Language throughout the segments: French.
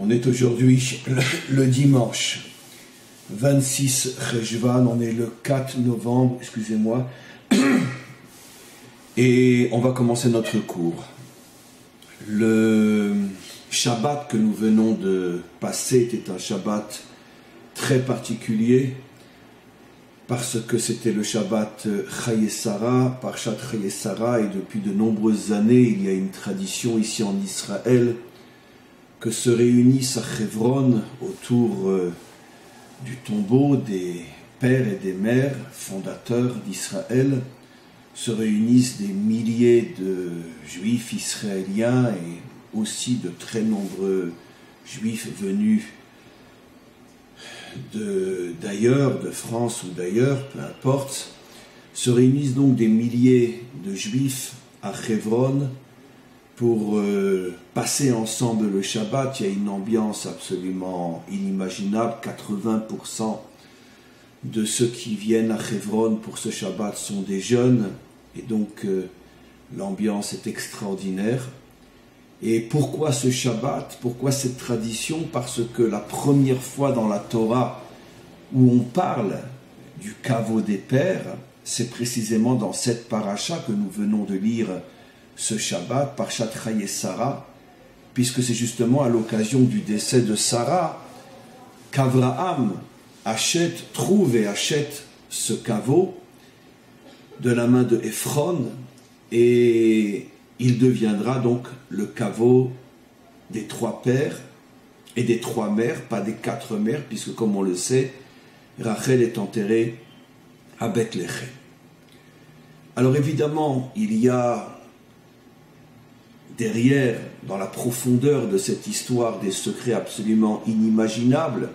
On est aujourd'hui le dimanche 26 Cheshvan, on est le 4 novembre, excusez-moi, et on va commencer notre cours. Le Shabbat que nous venons de passer était un Shabbat très particulier, parce que c'était le Shabbat Chayei Sarah, Parshat Chayei Sarah, et depuis de nombreuses années, il y a une tradition ici en Israël que se réunissent à Hebron autour du tombeau des pères et des mères fondateurs d'Israël, se réunissent des milliers de juifs israéliens et aussi de très nombreux juifs venus d'ailleurs, de France ou d'ailleurs, peu importe, se réunissent donc des milliers de juifs à Hebron pour passer ensemble le Shabbat. Il y a une ambiance absolument inimaginable. 80% de ceux qui viennent à Hebron pour ce Shabbat sont des jeunes, et donc l'ambiance est extraordinaire. Et pourquoi ce Shabbat? Pourquoi cette tradition? Parce que la première fois dans la Torah où on parle du caveau des pères, c'est précisément dans cette paracha que nous venons de lire ce Shabbat, Parshat Chayei Sarah, puisque c'est justement à l'occasion du décès de Sarah qu'Abraham trouve et achète ce caveau de la main de Ephron, et il deviendra donc le caveau des trois pères et des trois mères, pas des quatre mères, puisque comme on le sait, Rachel est enterrée à Bethléem. Alors évidemment, il y a derrière, dans la profondeur de cette histoire, des secrets absolument inimaginables,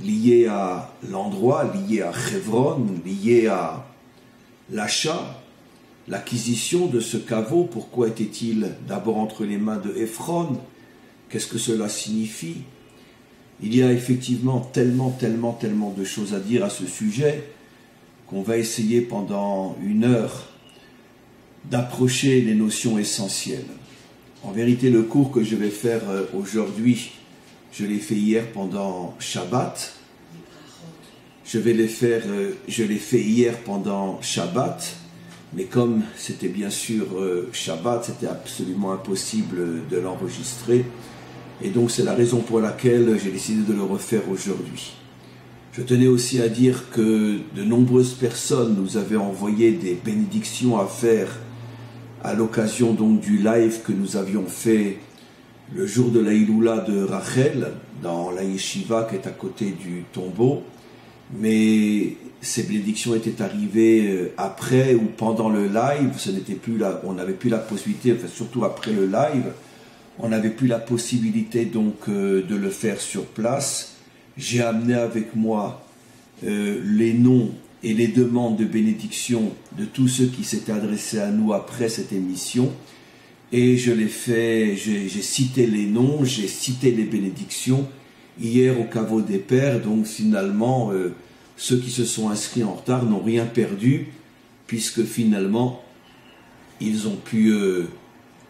liés à l'endroit, liés à Hebron, liés à l'achat, l'acquisition de ce caveau. Pourquoi était-il d'abord entre les mains de Ephron? Qu'est-ce que cela signifie? Il y a effectivement tellement de choses à dire à ce sujet qu'on va essayer pendant une heure d'approcher les notions essentielles. En vérité, le cours que je vais faire aujourd'hui, je l'ai fait hier pendant Shabbat. Je l'ai fait hier pendant Shabbat, mais comme c'était bien sûr Shabbat, c'était absolument impossible de l'enregistrer. Et donc c'est la raison pour laquelle j'ai décidé de le refaire aujourd'hui. Je tenais aussi à dire que de nombreuses personnes nous avaient envoyé des bénédictions à faire à l'occasion donc du live que nous avions fait le jour de la Iloula de Rachel, dans la yeshiva qui est à côté du tombeau. Mais ces bénédictions étaient arrivées après ou pendant le live, on n'avait plus la possibilité, enfin surtout après le live, on n'avait plus la possibilité donc de le faire sur place. J'ai amené avec moi les noms et les demandes de bénédiction de tous ceux qui s'étaient adressés à nous après cette émission, et j'ai cité les noms, j'ai cité les bénédictions hier au caveau des pères. Donc finalement ceux qui se sont inscrits en retard n'ont rien perdu, puisque finalement ils ont pu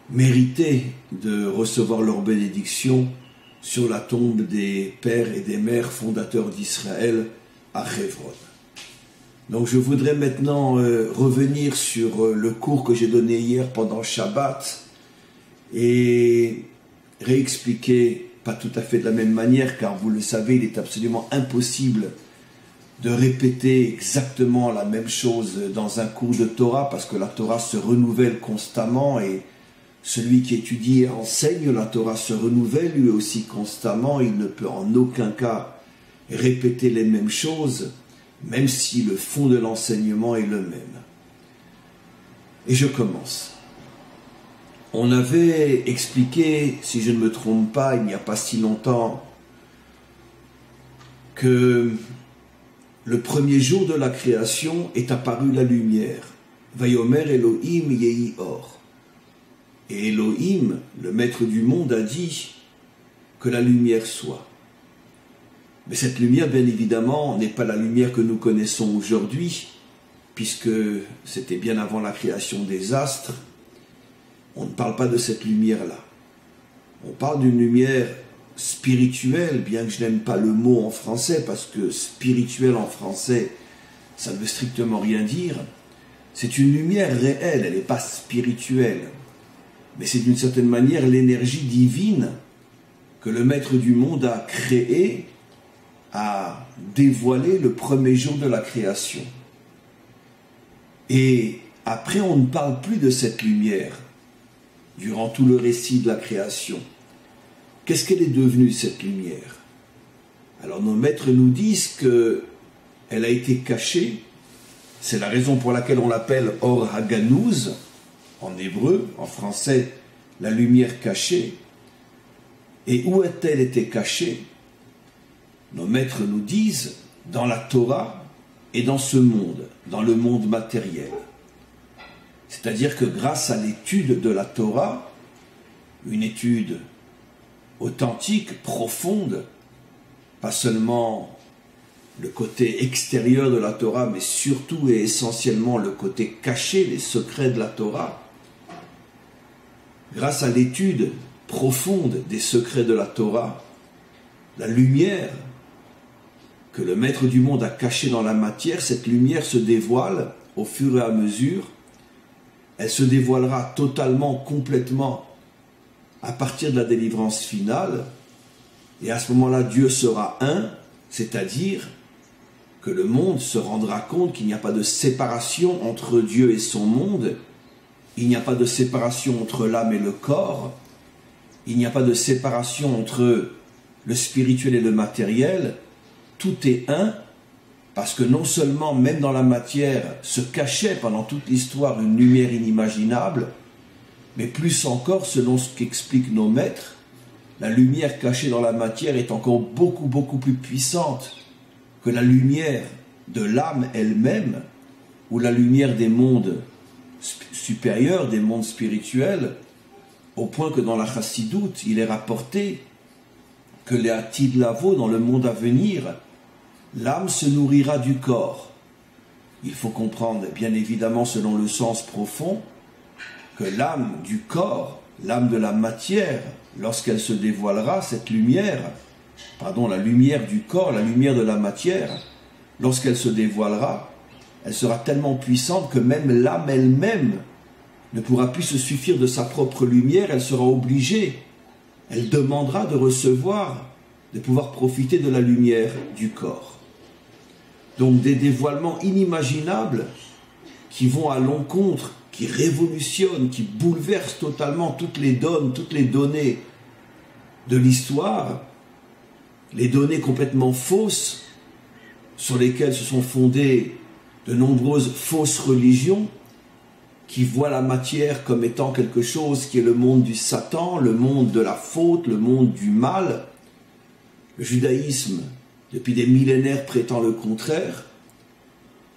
mériter de recevoir leur bénédiction sur la tombe des pères et des mères fondateurs d'Israël à Hebron. Donc je voudrais maintenant revenir sur le cours que j'ai donné hier pendant Shabbat et réexpliquer, pas tout à fait de la même manière, car vous le savez, il est absolument impossible de répéter exactement la même chose dans un cours de Torah, parce que la Torah se renouvelle constamment, et celui qui étudie et enseigne la Torah se renouvelle lui aussi constamment. Il ne peut en aucun cas répéter les mêmes choses, même si le fond de l'enseignement est le même. Et je commence. On avait expliqué, si je ne me trompe pas, il n'y a pas si longtemps, que le premier jour de la création est apparue la lumière. Vayomer Elohim yehi or. Et Elohim, le maître du monde, a dit que la lumière soit. Mais cette lumière, bien évidemment, n'est pas la lumière que nous connaissons aujourd'hui, puisque c'était bien avant la création des astres. On ne parle pas de cette lumière-là. On parle d'une lumière spirituelle, bien que je n'aime pas le mot en français, parce que spirituel en français, ça ne veut strictement rien dire. C'est une lumière réelle, elle n'est pas spirituelle. Mais c'est d'une certaine manière l'énergie divine que le Maître du monde a créée, a dévoilé le premier jour de la création. Et après, on ne parle plus de cette lumière durant tout le récit de la création. Qu'est-ce qu'elle est devenue, cette lumière? Alors nos maîtres nous disent qu'elle a été cachée. C'est la raison pour laquelle on l'appelle Or Haganouz, en hébreu, en français, la lumière cachée. Et où a-t-elle été cachée? Nos maîtres nous disent dans la Torah et dans ce monde, dans le monde matériel. C'est-à-dire que grâce à l'étude de la Torah, une étude authentique, profonde, pas seulement le côté extérieur de la Torah, mais surtout et essentiellement le côté caché, les secrets de la Torah, grâce à l'étude profonde des secrets de la Torah, la lumière que le Maître du monde a cachée dans la matière, cette lumière se dévoile au fur et à mesure. Elle se dévoilera totalement, complètement, à partir de la délivrance finale. Et à ce moment-là, Dieu sera un, c'est-à-dire que le monde se rendra compte qu'il n'y a pas de séparation entre Dieu et son monde, il n'y a pas de séparation entre l'âme et le corps, il n'y a pas de séparation entre le spirituel et le matériel, tout est un, parce que non seulement, même dans la matière, se cachait pendant toute l'histoire une lumière inimaginable, mais plus encore, selon ce qu'expliquent nos maîtres, la lumière cachée dans la matière est encore beaucoup, beaucoup plus puissante que la lumière de l'âme elle-même, ou la lumière des mondes supérieurs, des mondes spirituels, au point que dans la Chassidoute, il est rapporté que les Atid Lavo, dans le monde à venir, l'âme se nourrira du corps. Il faut comprendre, bien évidemment, selon le sens profond, que l'âme du corps, l'âme de la matière, lorsqu'elle se dévoilera, cette lumière, la lumière du corps, la lumière de la matière, lorsqu'elle se dévoilera, elle sera tellement puissante que même l'âme elle-même ne pourra plus se suffire de sa propre lumière, elle sera obligée, elle demandera de recevoir, de pouvoir profiter de la lumière du corps. Donc des dévoilements inimaginables qui vont à l'encontre, qui révolutionnent, qui bouleversent totalement toutes les données de l'histoire, les données complètement fausses sur lesquelles se sont fondées de nombreuses fausses religions qui voient la matière comme étant quelque chose qui est le monde du Satan, le monde de la faute, le monde du mal. Le judaïsme, depuis des millénaires, prétend le contraire.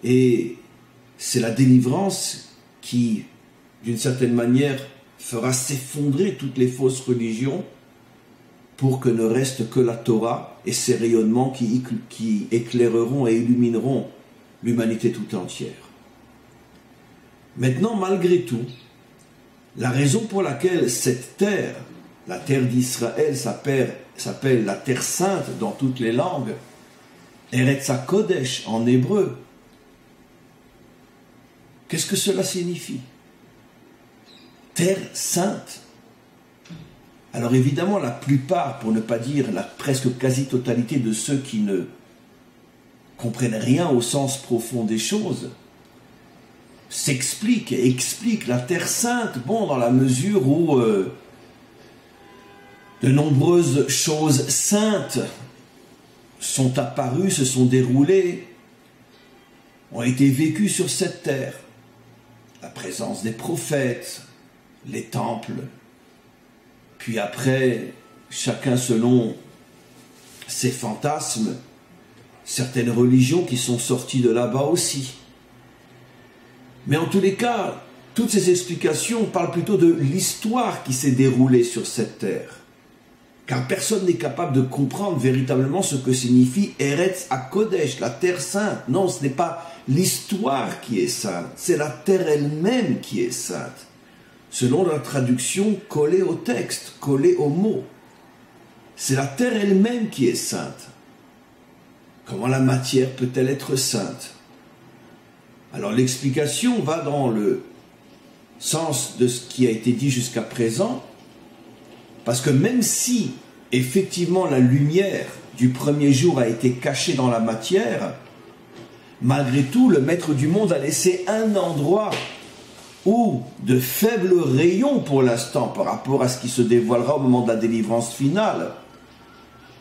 Et c'est la délivrance qui, d'une certaine manière, fera s'effondrer toutes les fausses religions pour que ne reste que la Torah et ses rayonnements qui éclaireront et illumineront l'humanité tout entière. Maintenant, malgré tout, la raison pour laquelle cette terre, la terre d'Israël, s'appelle la terre sainte dans toutes les langues, Eretz HaKodesh en hébreu, qu'est-ce que cela signifie? Terre sainte. Alors évidemment, la plupart, pour ne pas dire la presque quasi-totalité de ceux qui ne comprennent rien au sens profond des choses, s'expliquent et expliquent la Terre sainte, dans la mesure où de nombreuses choses saintes sont apparues, se sont déroulées, ont été vécues sur cette terre. La présence des prophètes, les temples, puis après, chacun selon ses fantasmes, certaines religions qui sont sorties de là-bas aussi. Mais en tous les cas, toutes ces explications parlent plutôt de l'histoire qui s'est déroulée sur cette terre. Car personne n'est capable de comprendre véritablement ce que signifie Eretz HaKodesh, la terre sainte. Non, ce n'est pas l'histoire qui est sainte, c'est la terre elle-même qui est sainte. Selon la traduction collée au texte, collée aux mots. c'est la terre elle-même qui est sainte. Comment la matière peut-elle être sainte? Alors l'explication va dans le sens de ce qui a été dit jusqu'à présent, parce que même si effectivement la lumière du premier jour a été cachée dans la matière, malgré tout le maître du monde a laissé un endroit où de faibles rayons pour l'instant par rapport à ce qui se dévoilera au moment de la délivrance finale,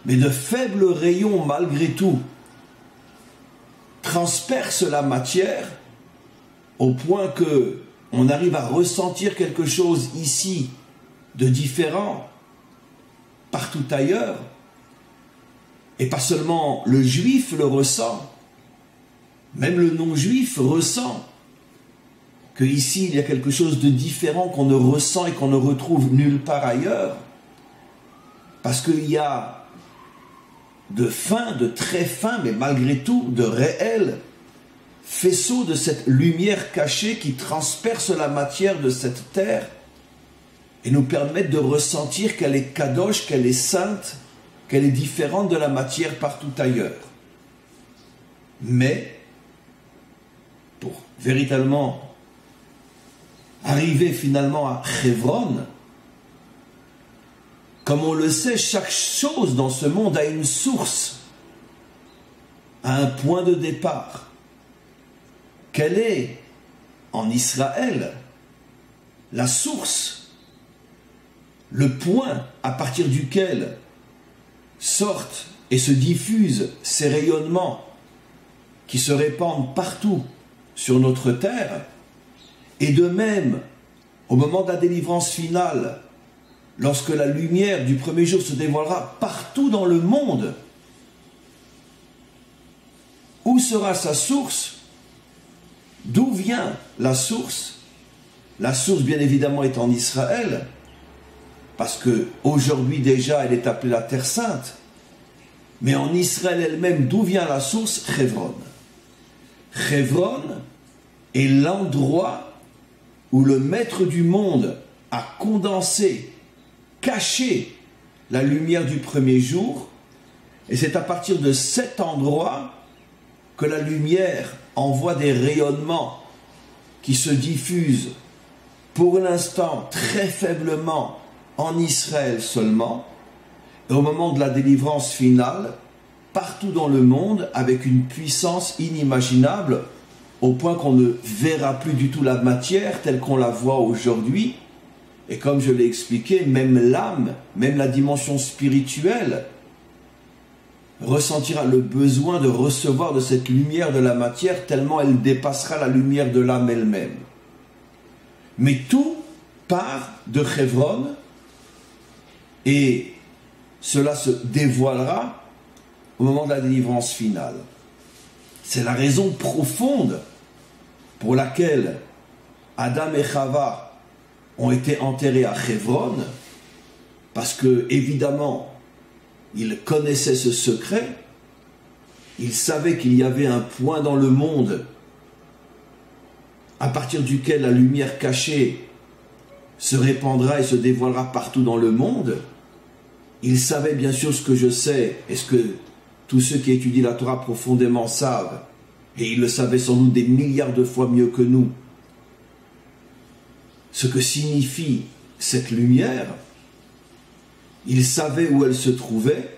mais de faibles rayons malgré tout transpercent la matière au point que on arrive à ressentir quelque chose ici de différent partout ailleurs, et pas seulement le juif le ressent, même le non-juif ressent que ici il y a quelque chose de différent qu'on ne ressent et qu'on ne retrouve nulle part ailleurs, parce qu'il y a de fins, de très fins, mais malgré tout de réels faisceaux de cette lumière cachée qui transperce la matière de cette terre et nous permettent de ressentir qu'elle est kadosh, qu'elle est sainte, qu'elle est différente de la matière partout ailleurs. Mais pour véritablement arriver finalement à Hebron, comme on le sait, chaque chose dans ce monde a une source, a un point de départ. Quelle est, en Israël, la source, le point à partir duquel sortent et se diffusent ces rayonnements qui se répandent partout sur notre terre, et de même, au moment de la délivrance finale, lorsque la lumière du premier jour se dévoilera partout dans le monde, où sera sa source? D'où vient la source? La source, bien évidemment, est en Israël, parce que aujourd'hui déjà, elle est appelée la Terre Sainte. Mais en Israël elle-même, d'où vient la source? Hebron. Hebron est l'endroit où le maître du monde a condensé, caché la lumière du premier jour, et c'est à partir de cet endroit que la lumière envoie des rayonnements qui se diffusent pour l'instant très faiblement en Israël seulement, et au moment de la délivrance finale, partout dans le monde, avec une puissance inimaginable, au point qu'on ne verra plus du tout la matière telle qu'on la voit aujourd'hui. Et comme je l'ai expliqué, même l'âme, même la dimension spirituelle, ressentira le besoin de recevoir de cette lumière de la matière tellement elle dépassera la lumière de l'âme elle-même. Mais tout part de Hebron et cela se dévoilera au moment de la délivrance finale. C'est la raison profonde pour laquelle Adam et Chava ont été enterrés à Hebron, parce que, évidemment, ils connaissaient ce secret, ils savaient qu'il y avait un point dans le monde à partir duquel la lumière cachée se répandra et se dévoilera partout dans le monde. Ils savaient bien sûr ce que je sais, et ce que tous ceux qui étudient la Torah profondément savent, et ils le savaient sans doute des milliards de fois mieux que nous, ce que signifie cette lumière. Ils savaient où elle se trouvait.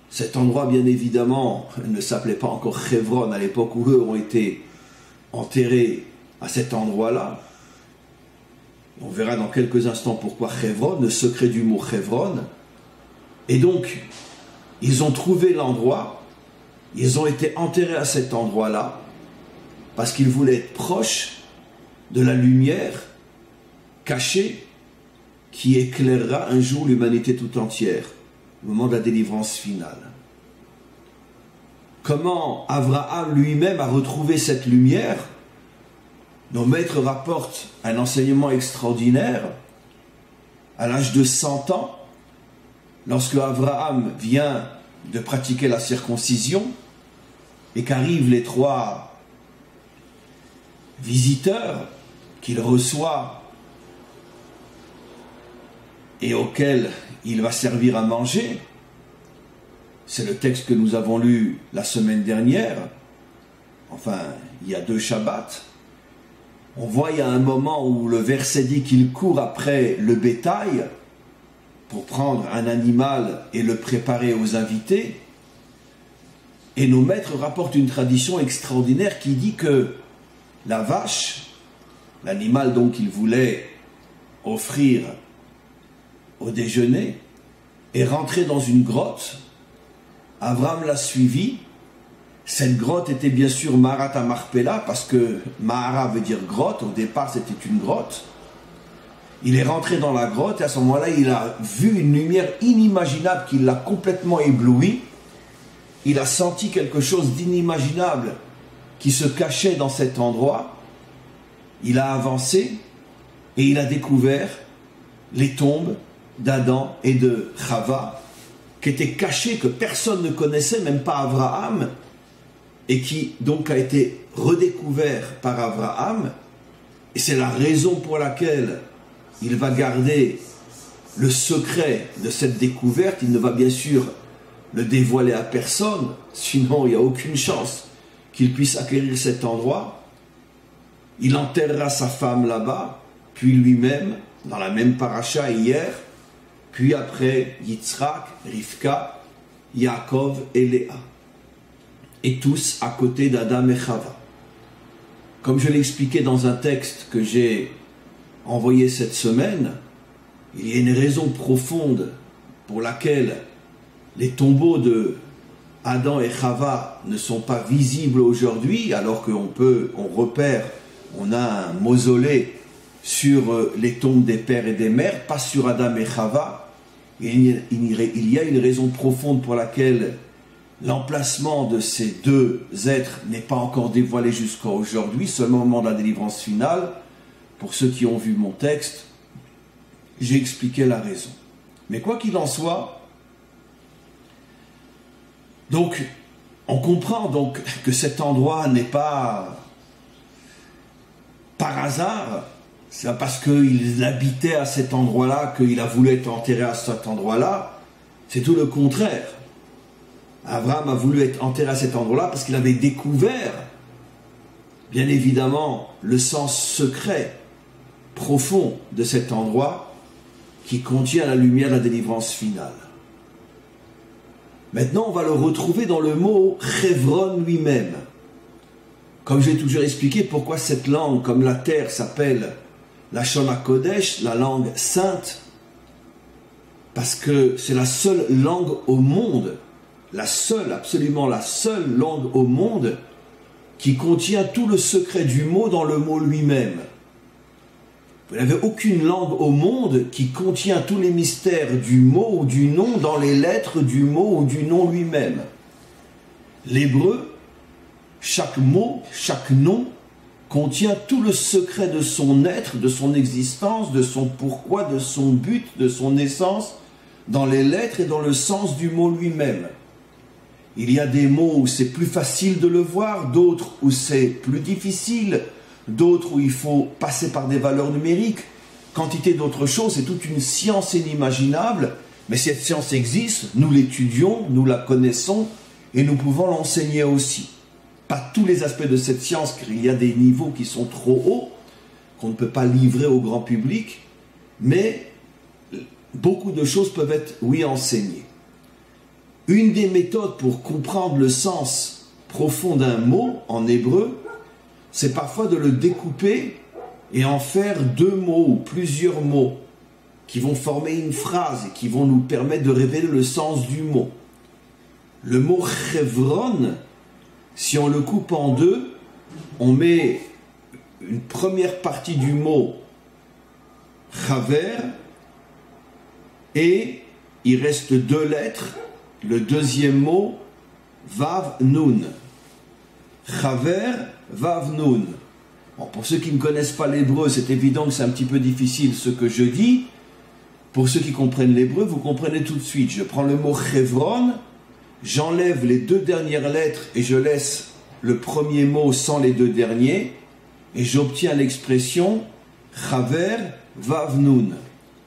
Cet endroit, bien évidemment, ne s'appelait pas encore Hebron à l'époque où eux ont été enterrés à cet endroit-là. On verra dans quelques instants pourquoi Hebron, le secret du mot Hebron. Et donc, ils ont trouvé l'endroit, ils ont été enterrés à cet endroit-là, parce qu'ils voulaient être proches de la lumière cachée qui éclairera un jour l'humanité tout entière, au moment de la délivrance finale. Comment Abraham lui-même a retrouvé cette lumière? Nos maîtres rapportent un enseignement extraordinaire. À l'âge de 100 ans, lorsque Abraham vient de pratiquer la circoncision et qu'arrivent les 3 visiteurs qu'il reçoit et auquel il va servir à manger, c'est le texte que nous avons lu la semaine dernière, enfin, il y a 2 Shabbats. On voit, il y a un moment où le verset dit qu'il court après le bétail pour prendre un animal et le préparer aux invités. Et nos maîtres rapportent une tradition extraordinaire qui dit que la vache, l'animal donc qu'il voulait offrir au déjeuner, est rentré dans une grotte. Abraham l'a suivi. Cette grotte était bien sûr Maharat Marpella, parce que Mahara veut dire grotte. Au départ, c'était une grotte. Il est rentré dans la grotte et à ce moment-là, il a vu une lumière inimaginable qui l'a complètement ébloui. Il a senti quelque chose d'inimaginable qui se cachait dans cet endroit. Il a avancé et il a découvert les tombes d'Adam et de Chava, qui étaient cachées, que personne ne connaissait, même pas Abraham, et qui donc a été redécouvert par Abraham. Et c'est la raison pour laquelle il va garder le secret de cette découverte. Il ne va bien sûr le dévoiler à personne, sinon il n'y a aucune chance qu'il puisse acquérir cet endroit. Il enterrera sa femme là-bas, puis lui-même, dans la même paracha hier, puis après Yitzhak, Rivka, Yaakov et Léa. Et tous à côté d'Adam et Chava. Comme je l'ai expliqué dans un texte que j'ai envoyé cette semaine, il y a une raison profonde pour laquelle les tombeaux de Adam et Chava ne sont pas visibles aujourd'hui, alors on repère, on a un mausolée sur les tombes des pères et des mères, pas sur Adam et Chava. Il y a une raison profonde pour laquelle l'emplacement de ces 2 êtres n'est pas encore dévoilé jusqu'à aujourd'hui, seulement au moment de la délivrance finale. Pour ceux qui ont vu mon texte, j'ai expliqué la raison. Mais quoi qu'il en soit, donc, on comprend donc que cet endroit n'est pas par hasard. C'est pas parce qu'il habitait à cet endroit-là qu'il a voulu être enterré à cet endroit-là. C'est tout le contraire. Abraham a voulu être enterré à cet endroit-là parce qu'il avait découvert, bien évidemment, le sens secret, profond de cet endroit qui contient la lumière de la délivrance finale. Maintenant, on va le retrouver dans le mot Chevron lui-même. Comme j'ai toujours expliqué, pourquoi cette langue, comme la terre, s'appelle la Lashon HaKodesh, la langue sainte, parce que c'est la seule langue au monde, la seule, absolument la seule langue au monde qui contient tout le secret du mot dans le mot lui-même. Vous n'avez aucune langue au monde qui contient tous les mystères du mot ou du nom dans les lettres du mot ou du nom lui-même. L'hébreu, chaque mot, chaque nom, contient tout le secret de son être, de son existence, de son pourquoi, de son but, de son essence, dans les lettres et dans le sens du mot lui-même. Il y a des mots où c'est plus facile de le voir, d'autres où c'est plus difficile, d'autres où il faut passer par des valeurs numériques, quantité d'autres choses, c'est toute une science inimaginable, mais cette science existe, nous l'étudions, nous la connaissons, et nous pouvons l'enseigner aussi. Pas tous les aspects de cette science, car il y a des niveaux qui sont trop hauts, qu'on ne peut pas livrer au grand public, mais beaucoup de choses peuvent être, oui, enseignées. Une des méthodes pour comprendre le sens profond d'un mot en hébreu, c'est parfois de le découper et en faire 2 mots ou plusieurs mots qui vont former une phrase et qui vont nous permettre de révéler le sens du mot. Le mot Chevron, si on le coupe en 2, on met une première partie du mot Chaver et il reste 2 lettres, le deuxième mot Vav Nun. Chaver, Vav Nun. Bon, pour ceux qui ne connaissent pas l'hébreu, c'est évident que c'est un petit peu difficile ce que je dis. Pour ceux qui comprennent l'hébreu, vous comprenez tout de suite. Je prends le mot Chevron, j'enlève les 2 dernières lettres et je laisse le premier mot sans les 2 derniers et j'obtiens l'expression Chaver, Vav Nun,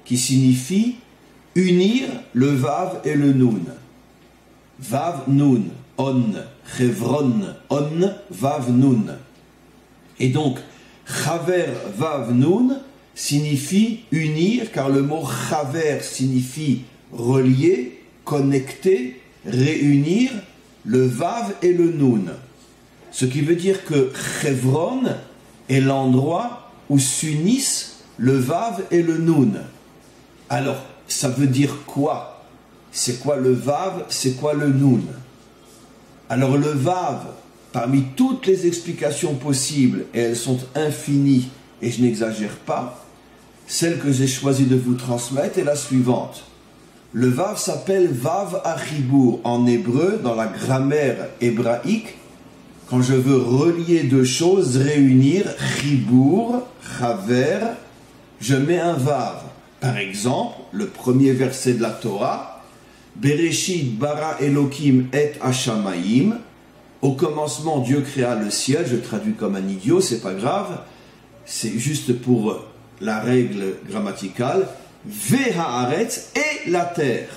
qui signifie unir le Vav et le Nun. Vav Nun, On, Chevron, On, Vav Nun. Et donc, Chaver Vav Nun signifie unir, car le mot Chaver signifie relier, connecter, réunir le Vav et le Nun. Ce qui veut dire que Chevron est l'endroit où s'unissent le Vav et le Nun. Alors, ça veut dire quoi? C'est quoi le Vav? C'est quoi le Nun? Alors le Vav, parmi toutes les explications possibles, et elles sont infinies, et je n'exagère pas, celle que j'ai choisi de vous transmettre est la suivante. Le Vav s'appelle Vav Achibour en hébreu, dans la grammaire hébraïque. Quand je veux relier deux choses, réunir, Chibour, Chaver, je mets un Vav. Par exemple, le premier verset de la Torah, Bereshit bara Elohim et Hashamayim. Au commencement, Dieu créa le ciel. Je traduis comme un idiot, c'est pas grave. C'est juste pour la règle grammaticale. Ve-haaretz et la terre.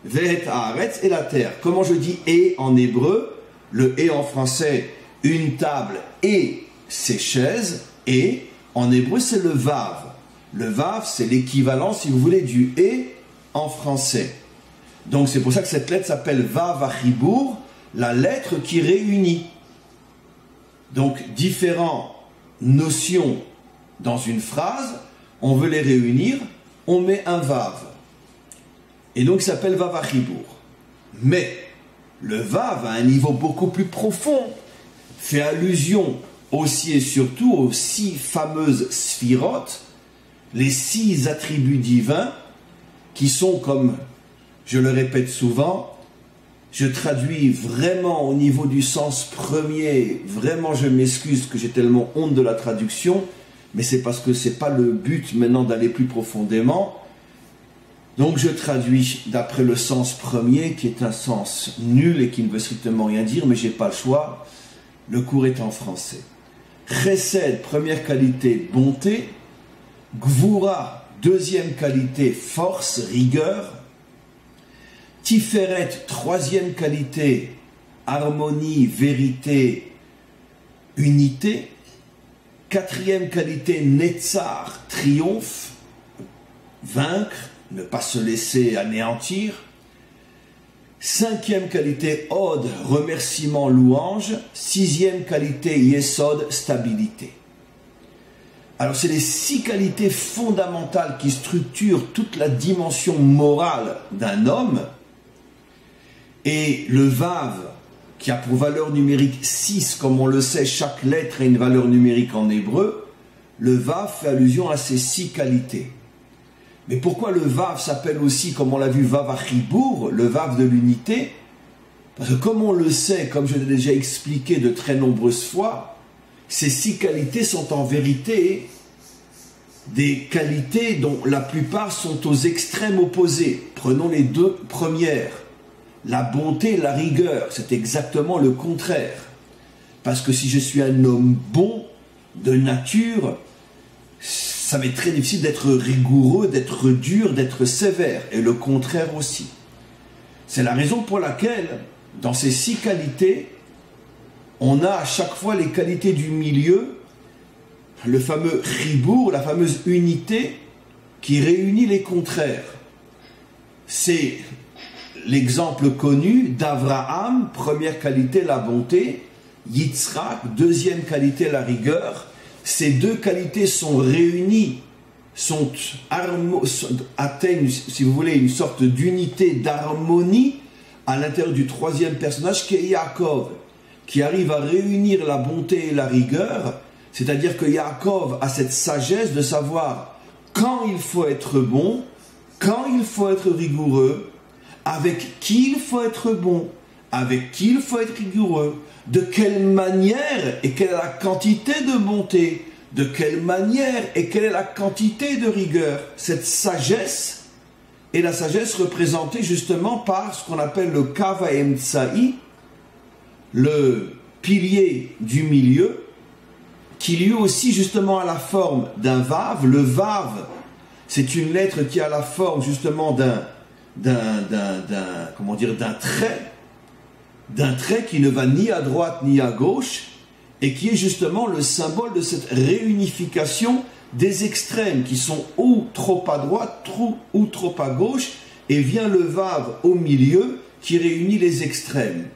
Ve-haaretz et la terre. Comment je dis et en hébreu? Le et en français, une table et ses chaises. Et en hébreu, c'est le vav. Le vav, c'est l'équivalent, si vous voulez, du et en français. Donc c'est pour ça que cette lettre s'appelle Vav Achibour, la lettre qui réunit. Donc différentes notions dans une phrase, on veut les réunir, on met un Vav. Et donc ça s'appelle Vav Achibour. Mais le Vav, à un niveau beaucoup plus profond, fait allusion aussi et surtout aux 6 fameuses sphirotes, les 6 attributs divins, qui sont, comme je le répète souvent, je traduis vraiment au niveau du sens premier, vraiment je m'excuse que j'ai tellement honte de la traduction, mais c'est parce que c'est pas le but maintenant d'aller plus profondément. Donc je traduis d'après le sens premier, qui est un sens nul et qui ne veut strictement rien dire, mais j'ai pas le choix, le cours est en français. Chesed, première qualité, bonté. Gvura, deuxième qualité, force, rigueur. Tiferet, troisième qualité, harmonie, vérité, unité. Quatrième qualité, Netzar, triomphe, vaincre, ne pas se laisser anéantir. Cinquième qualité, Od, remerciement, louange. Sixième qualité, Yesod, stabilité. Alors c'est les 6 qualités fondamentales qui structurent toute la dimension morale d'un homme. Et le Vav, qui a pour valeur numérique 6, comme on le sait, chaque lettre a une valeur numérique en hébreu, le Vav fait allusion à ces 6 qualités. Mais pourquoi le Vav s'appelle aussi, comme on l'a vu, Vav Achibour, le Vav de l'unité? Parce que comme on le sait, comme je l'ai déjà expliqué de très nombreuses fois, ces 6 qualités sont en vérité des qualités dont la plupart sont aux extrêmes opposés. Prenons les 2 premières. La bonté et la rigueur, c'est exactement le contraire. Parce que si je suis un homme bon, de nature, ça m'est très difficile d'être rigoureux, d'être dur, d'être sévère. Et le contraire aussi. C'est la raison pour laquelle, dans ces 6 qualités, on a à chaque fois les qualités du milieu, le fameux chibour, la fameuse unité qui réunit les contraires. C'est l'exemple connu d'Abraham, première qualité, la bonté, Yitzhak, deuxième qualité, la rigueur. Ces 2 qualités sont réunies, atteignent, si vous voulez, une sorte d'unité, d'harmonie à l'intérieur du 3e personnage qui est Yaakov, qui arrive à réunir la bonté et la rigueur, c'est-à-dire que Yaakov a cette sagesse de savoir quand il faut être bon, quand il faut être rigoureux, avec qui il faut être bon, avec qui il faut être rigoureux, de quelle manière et quelle est la quantité de bonté, de quelle manière et quelle est la quantité de rigueur. Cette sagesse est la sagesse représentée justement par ce qu'on appelle le Kav HaEmtsa'i, le pilier du milieu, qui lui aussi justement a la forme d'un Vav. Le Vav, c'est une lettre qui a la forme justement d'un trait, d'un trait qui ne va ni à droite ni à gauche, et qui est justement le symbole de cette réunification des extrêmes, qui sont ou trop à droite, ou trop à gauche, et vient le vav au milieu, qui réunit les extrêmes.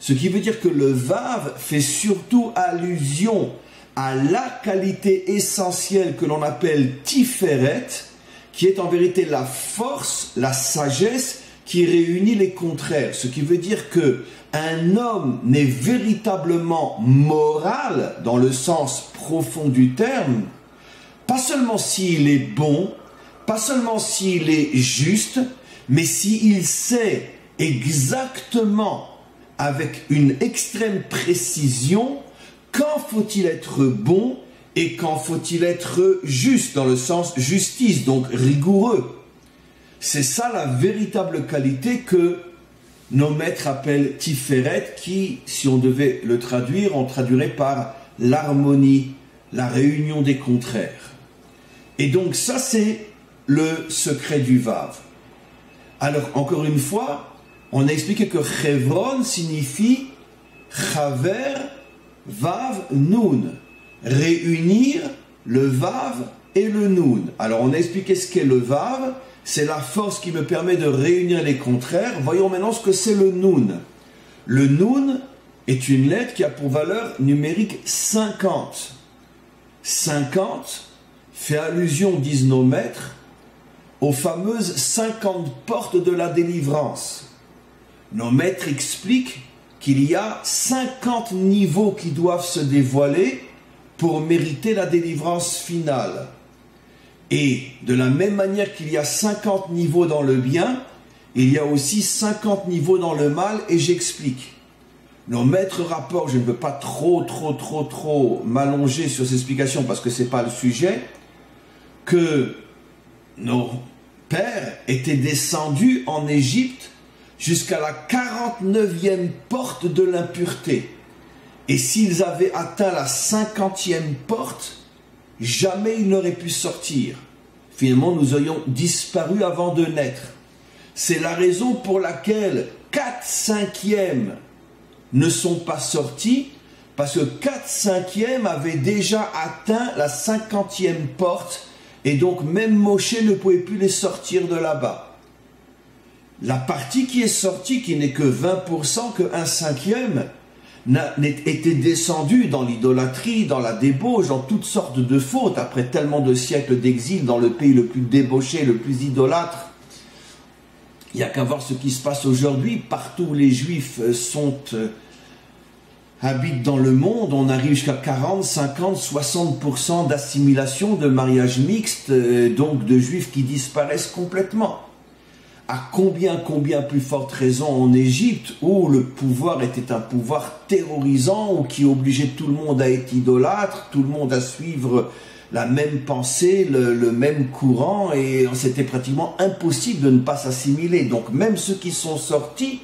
Ce qui veut dire que le vav fait surtout allusion à la qualité essentielle que l'on appelle Tiferet, qui est en vérité la force, la sagesse, qui réunit les contraires. Ce qui veut dire que un homme n'est véritablement moral, dans le sens profond du terme, pas seulement s'il est bon, pas seulement s'il est juste, mais s'il sait exactement, avec une extrême précision, quand faut-il être bon et quand faut-il être juste, dans le sens justice, donc rigoureux. C'est ça la véritable qualité que nos maîtres appellent Tiferet, qui, si on devait le traduire, on traduirait par l'harmonie, la réunion des contraires. Et donc ça, c'est le secret du Vav. Alors, encore une fois, on a expliqué que Chevron signifie Chaver, Vav, Nun. Réunir le Vav et le Nun. Alors, on a expliqué ce qu'est le Vav. C'est la force qui me permet de réunir les contraires. Voyons maintenant ce que c'est le Nun. Le Nun est une lettre qui a pour valeur numérique 50. 50 fait allusion, disent nos maîtres, aux fameuses 50 portes de la délivrance. Nos maîtres expliquent qu'il y a 50 niveaux qui doivent se dévoiler pour mériter la délivrance finale. Et de la même manière qu'il y a 50 niveaux dans le bien, il y a aussi 50 niveaux dans le mal, et j'explique. Nos maîtres rapportent, je ne veux pas trop m'allonger sur ces explications parce que ce n'est pas le sujet, que nos pères étaient descendus en Égypte jusqu'à la 49e porte de l'impureté. Et s'ils avaient atteint la 50e porte, jamais ils n'auraient pu sortir. Finalement, nous aurions disparu avant de naître. C'est la raison pour laquelle 4/5 ne sont pas sortis, parce que 4/5 avaient déjà atteint la 50e porte, et donc même Moshe ne pouvait plus les sortir de là-bas. La partie qui est sortie, qui n'est que 20%, que 1/5, était descendue dans l'idolâtrie, dans la débauche, dans toutes sortes de fautes, après tellement de siècles d'exil dans le pays le plus débauché, le plus idolâtre. Il n'y a qu'à voir ce qui se passe aujourd'hui. Partout où les Juifs habitent dans le monde, on arrive jusqu'à 40, 50, 60% d'assimilation, de mariage mixte, donc de Juifs qui disparaissent complètement. À combien plus forte raison en Égypte, où le pouvoir était un pouvoir terrorisant, ou qui obligeait tout le monde à être idolâtre, tout le monde à suivre la même pensée, le même courant, et c'était pratiquement impossible de ne pas s'assimiler. Donc même ceux qui sont sortis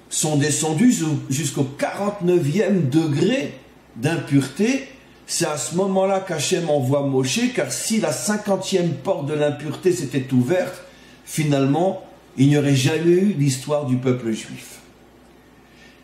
sont descendus jusqu'au 49e degré d'impureté. C'est à ce moment-là qu'Hachem envoie Moshe, car si la 50e porte de l'impureté s'était ouverte, finalement, il n'y aurait jamais eu l'histoire du peuple juif.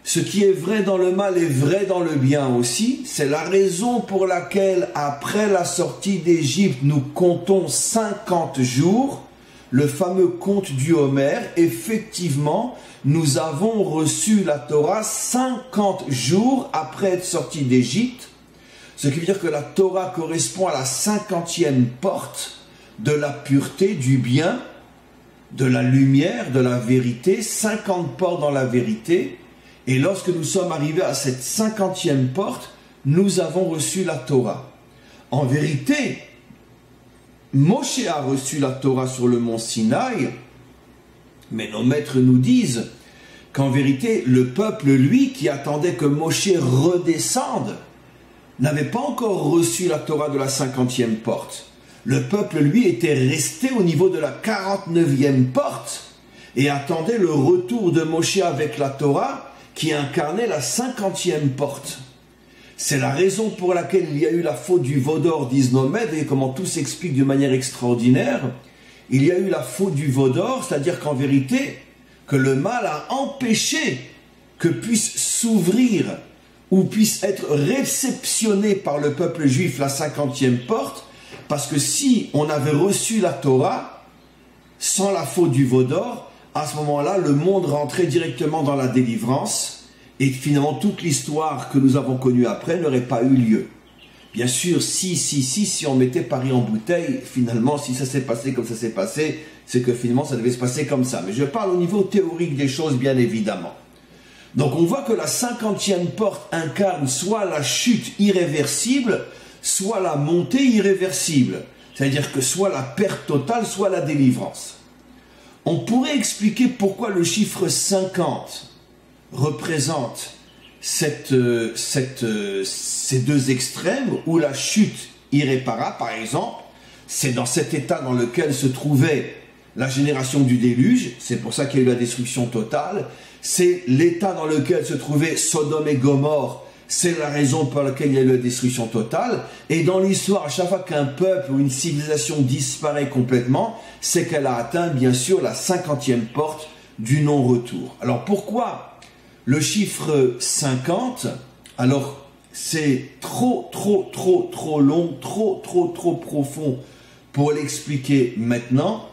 Ce qui est vrai dans le mal est vrai dans le bien aussi. C'est la raison pour laquelle, après la sortie d'Égypte, nous comptons 50 jours, le fameux conte du Homère. Effectivement, nous avons reçu la Torah 50 jours après être sortis d'Égypte, ce qui veut dire que la Torah correspond à la 50e porte de la pureté, du bien, de la lumière, de la vérité, 50 portes dans la vérité. Et lorsque nous sommes arrivés à cette 50e porte, nous avons reçu la Torah. En vérité, Moshe a reçu la Torah sur le mont Sinaï, mais nos maîtres nous disent qu'en vérité, le peuple, lui, qui attendait que Moshe redescende, n'avait pas encore reçu la Torah de la 50e porte. Le peuple, lui, était resté au niveau de la 49e porte et attendait le retour de Moshe avec la Torah qui incarnait la 50e porte. C'est la raison pour laquelle il y a eu la faute du veau d'or, disent nos maîtres, et comment tout s'explique d'une manière extraordinaire. Il y a eu la faute du veau d'or, c'est-à-dire qu'en vérité, que le mal a empêché que puisse s'ouvrir ou puisse être réceptionné par le peuple juif la 50e porte, parce que si on avait reçu la Torah sans la faute du veau d'or, à ce moment-là, le monde rentrait directement dans la délivrance et finalement toute l'histoire que nous avons connue après n'aurait pas eu lieu. Bien sûr, si on mettait Paris en bouteille, finalement, si ça s'est passé comme ça s'est passé, c'est que finalement ça devait se passer comme ça. Mais je parle au niveau théorique des choses, bien évidemment. Donc on voit que la 50e porte incarne soit la chute irréversible, soit la montée irréversible. C'est-à-dire que soit la perte totale, soit la délivrance. On pourrait expliquer pourquoi le chiffre 50 représente ces deux extrêmes, où la chute irréparable, par exemple, c'est dans cet état dans lequel se trouvait la génération du déluge, c'est pour ça qu'il y a eu la destruction totale, c'est l'état dans lequel se trouvaient Sodome et Gomorrhe, c'est la raison pour laquelle il y a eu la destruction totale, et dans l'histoire, à chaque fois qu'un peuple ou une civilisation disparaît complètement, c'est qu'elle a atteint bien sûr la 50e porte du non-retour. Alors pourquoi le chiffre 50? Alors c'est trop long, trop profond pour l'expliquer maintenant.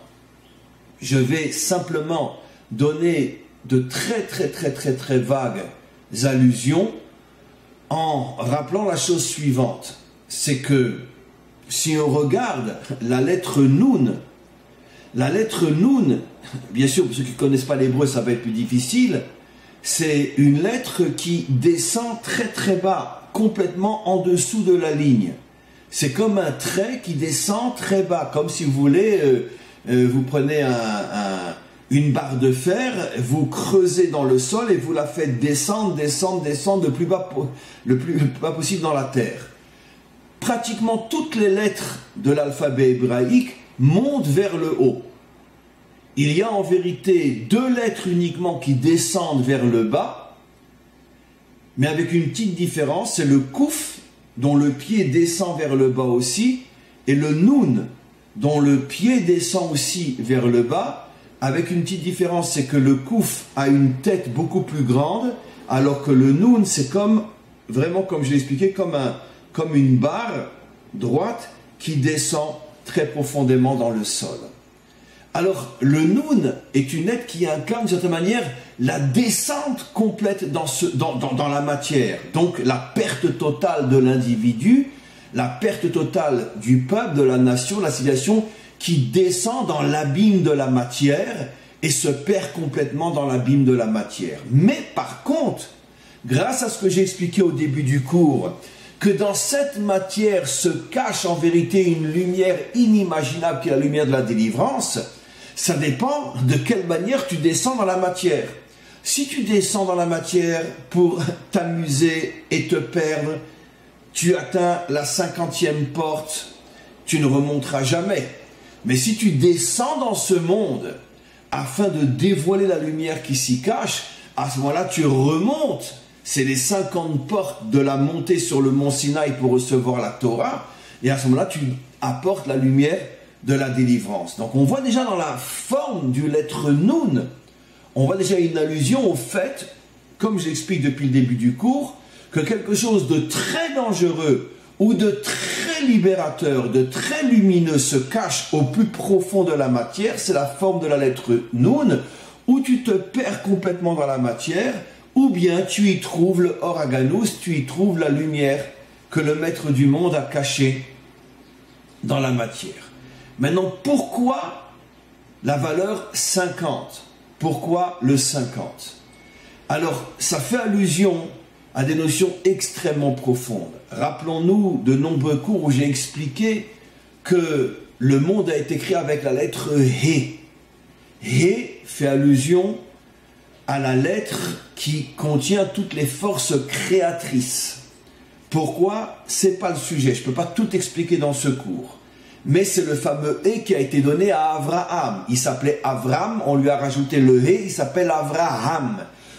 Je vais simplement donner de très vagues allusions en rappelant la chose suivante. C'est que si on regarde la lettre Noun, bien sûr pour ceux qui ne connaissent pas l'hébreu ça va être plus difficile, c'est une lettre qui descend très bas, complètement en dessous de la ligne. C'est comme un trait qui descend très bas, comme si vous voulez, vous prenez une barre de fer, vous creusez dans le sol et vous la faites descendre le plus bas possible dans la terre. Pratiquement toutes les lettres de l'alphabet hébraïque montent vers le haut. Il y a en vérité deux lettres uniquement qui descendent vers le bas, mais avec une petite différence, c'est le Kouf, dont le pied descend vers le bas aussi, et le Noun, dont le pied descend aussi vers le bas, avec une petite différence, c'est que le Kouf a une tête beaucoup plus grande, alors que le Noun, c'est vraiment comme je l'ai expliqué, comme une barre droite qui descend très profondément dans le sol. Alors, le Noun est une lettre qui incarne, d'une certaine manière, la descente complète dans la matière. Donc, la perte totale de l'individu, la perte totale du peuple, de la nation, de la civilisation, qui descend dans l'abîme de la matière et se perd complètement dans l'abîme de la matière. Mais par contre, grâce à ce que j'ai expliqué au début du cours, que dans cette matière se cache en vérité une lumière inimaginable qui est la lumière de la délivrance, ça dépend de quelle manière tu descends dans la matière. Si tu descends dans la matière pour t'amuser et te perdre, tu atteins la 50e porte, tu ne remonteras jamais. Mais si tu descends dans ce monde afin de dévoiler la lumière qui s'y cache, à ce moment-là tu remontes. C'est les 50 portes de la montée sur le mont Sinaï pour recevoir la Torah, et à ce moment-là tu apportes la lumière de la délivrance. Donc on voit déjà dans la forme du lettre Noun, on voit déjà une allusion au fait, comme j'explique depuis le début du cours, que quelque chose de très dangereux ou de très libérateur, de très lumineux se cache au plus profond de la matière. C'est la forme de la lettre Noun, où tu te perds complètement dans la matière, ou bien tu y trouves le Or Haganus, tu y trouves la lumière que le maître du monde a cachée dans la matière. Maintenant, pourquoi la valeur 50? Pourquoi le 50? Alors, ça fait allusion à des notions extrêmement profondes. Rappelons-nous de nombreux cours où j'ai expliqué que le monde a été créé avec la lettre He. He fait allusion à la lettre qui contient toutes les forces créatrices. Pourquoi? C'est pas le sujet, je ne peux pas tout expliquer dans ce cours. Mais c'est le fameux He qui a été donné à Abraham. Il s'appelait Avram, on lui a rajouté le He, il s'appelle Avraham.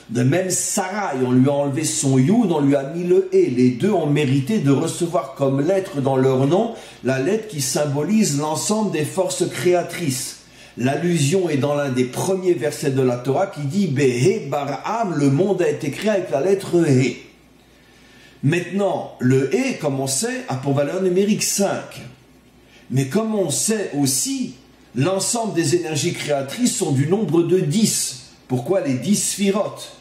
De même Sarai, on lui a enlevé son Yud, on lui a mis le He. Les deux ont mérité de recevoir comme lettre dans leur nom la lettre qui symbolise l'ensemble des forces créatrices. L'allusion est dans l'un des premiers versets de la Torah qui dit « Behe Bar'am », le monde a été créé avec la lettre « He ». Maintenant, le « He », comme on sait, a pour valeur numérique 5. Mais comme on sait aussi, l'ensemble des énergies créatrices sont du nombre de 10. Pourquoi les 10 sphirotes?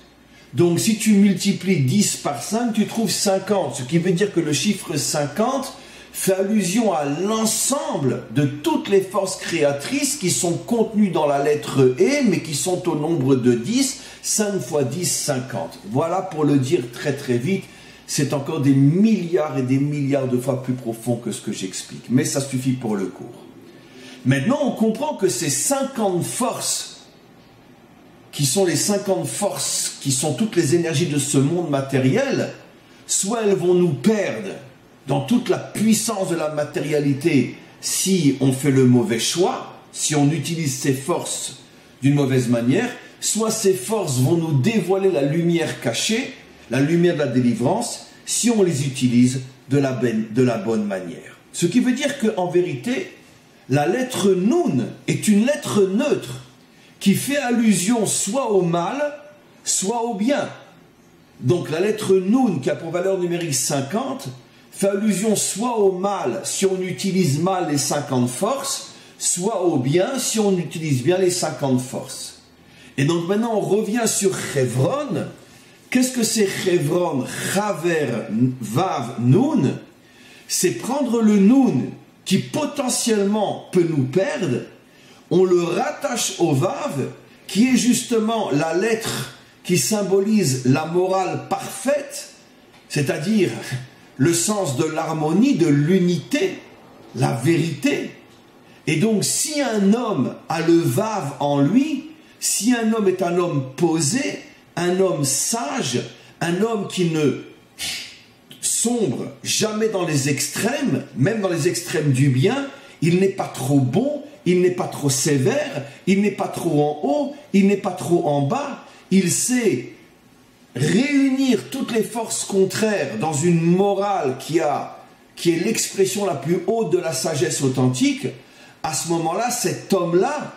Donc si tu multiplies 10 par 5, tu trouves 50. Ce qui veut dire que le chiffre 50 fait allusion à l'ensemble de toutes les forces créatrices qui sont contenues dans la lettre E, mais qui sont au nombre de 10. 5 fois 10, 50. Voilà pour le dire très très vite. C'est encore des milliards et des milliards de fois plus profond que ce que j'explique. Mais ça suffit pour le cours. Maintenant, on comprend que ces 50 forces, qui sont les 50 forces, qui sont toutes les énergies de ce monde matériel, soit elles vont nous perdre dans toute la puissance de la matérialité si on fait le mauvais choix, si on utilise ces forces d'une mauvaise manière, soit ces forces vont nous dévoiler la lumière cachée, la lumière de la délivrance, si on les utilise de la bonne manière. Ce qui veut dire qu'en vérité, la lettre Nun est une lettre neutre qui fait allusion soit au mal, soit au bien. Donc la lettre Nun, qui a pour valeur numérique 50, fait allusion soit au mal si on utilise mal les 50 forces, soit au bien si on utilise bien les 50 forces. Et donc maintenant on revient sur Chevron. Qu'est-ce que c'est Chevron? Chaver, Vav, Nun. C'est prendre le Nun qui potentiellement peut nous perdre, on le rattache au Vav, qui est justement la lettre qui symbolise la morale parfaite, c'est-à-dire le sens de l'harmonie, de l'unité, la vérité. Et donc, si un homme a le Vav en lui, si un homme est un homme posé, un homme sage, un homme qui ne sombre jamais dans les extrêmes, même dans les extrêmes du bien, il n'est pas trop bon, il n'est pas trop sévère, il n'est pas trop en haut, il n'est pas trop en bas, il sait réunir toutes les forces contraires dans une morale qui est l'expression la plus haute de la sagesse authentique. À ce moment-là, cet homme-là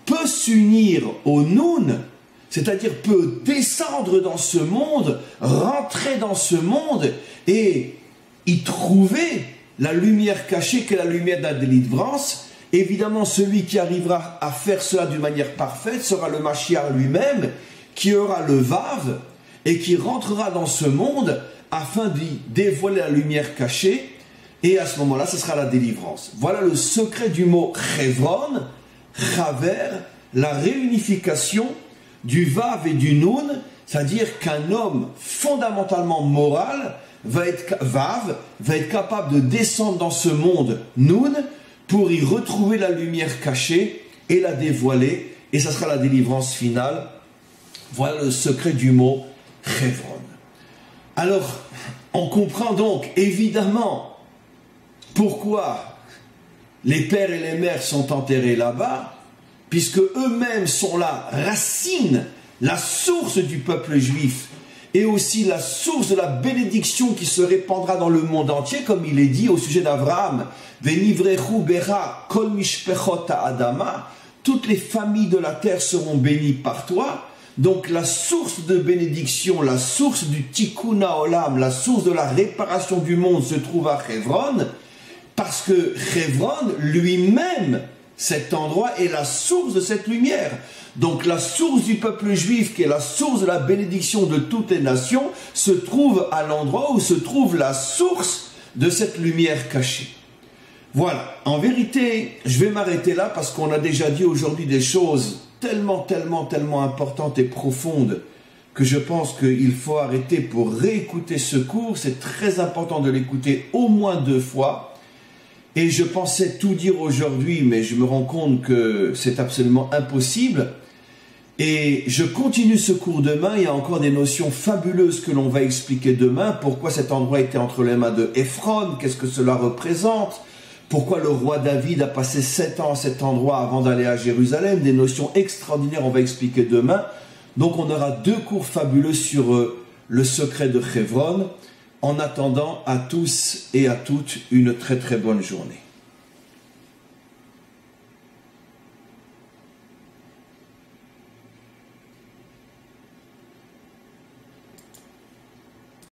peut s'unir au Nun, c'est-à-dire peut descendre dans ce monde, rentrer dans ce monde et y trouver la lumière cachée qu'est la lumière de la délivrance. Évidemment, celui qui arrivera à faire cela d'une manière parfaite sera le Mashiach lui-même, qui aura le Vav et qui rentrera dans ce monde afin d'y dévoiler la lumière cachée. Et à ce moment-là, ce sera la délivrance. Voilà le secret du mot Chevron, Chaver, la réunification du Vav et du Nun, c'est-à-dire qu'un homme fondamentalement moral va être capable de descendre dans ce monde Nun pour y retrouver la lumière cachée et la dévoiler, et ça sera la délivrance finale. Voilà le secret du mot Chevron. Alors, on comprend donc évidemment pourquoi les pères et les mères sont enterrés là-bas, puisque eux-mêmes sont la racine, la source du peuple juif, et aussi la source de la bénédiction qui se répandra dans le monde entier, comme il est dit au sujet d'Abraham, Venivrechu bera kol mishpechot ha'adama, toutes les familles de la terre seront bénies par toi. Donc la source de bénédiction, la source du tikkun ha'olam, la source de la réparation du monde se trouve à Chevron, parce que Chevron lui-même, cet endroit est la source de cette lumière. Donc la source du peuple juif, qui est la source de la bénédiction de toutes les nations, se trouve à l'endroit où se trouve la source de cette lumière cachée. Voilà, en vérité, je vais m'arrêter là parce qu'on a déjà dit aujourd'hui des choses tellement importantes et profondes que je pense qu'il faut arrêter pour réécouter ce cours. C'est très important de l'écouter au moins 2 fois. Et je pensais tout dire aujourd'hui, mais je me rends compte que c'est absolument impossible. Et je continue ce cours demain. Il y a encore des notions fabuleuses que l'on va expliquer demain. Pourquoi cet endroit était entre les mains de Ephron? Qu'est-ce que cela représente? Pourquoi le roi David a passé 7 ans à cet endroit avant d'aller à Jérusalem? Des notions extraordinaires, on va expliquer demain. Donc on aura 2 cours fabuleux sur le secret de Chevron. En attendant, à tous et à toutes, une très bonne journée.